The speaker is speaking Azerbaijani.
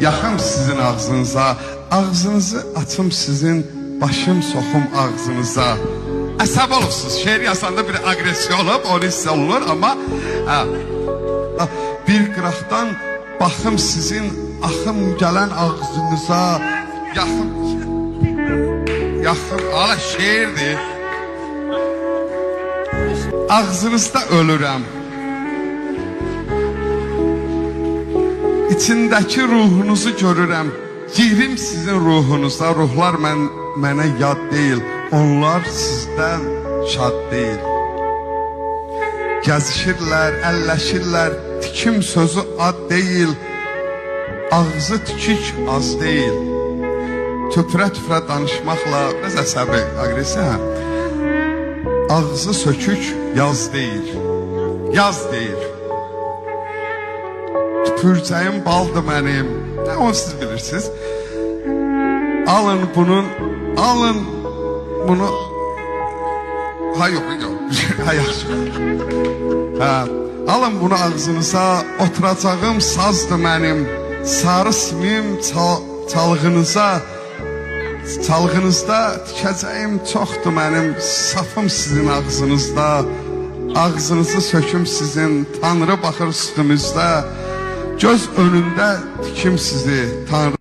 Yaxım sizin ağzınıza, ağzınızı açım sizin, başım soxum ağzınıza. Əsəb olursunuz, şeir yazanda bir agresiya olub, onu hiss olunur, amma bir qıraqdan baxım sizin, axım gələn ağzınıza, yaxım, ala şeirdir. Ağzınızda ölürəm. İçindəki ruhunuzu görürəm. Girim sizin ruhunuza, ruhlar mənə yad deyil. Onlar sizdən şad deyil. Gəzişirlər, əlləşirlər, tikim sözü ad deyil. Ağzı tükük az deyil. Tüpürə-tüpürə danışmaqla, biraz əsəbi, agresiya. Ağzı sökük yaz deyil. Yaz deyil. Tüpürcəyim baldı mənim. Nə onu siz bilirsiniz. Alın bunu. Ha yok. Ha yaxşı. Alın bunu ağzınıza, oturacağım sazdı mənim. Sarı simim çalğınıza, çalğınızda tikəcəyim çoxdur mənim. Safım sizin ağzınızda, ağzınızı söküm sizin. Tanrı baxır üstümüzdə, göz önündə tikim sizi. Tanrı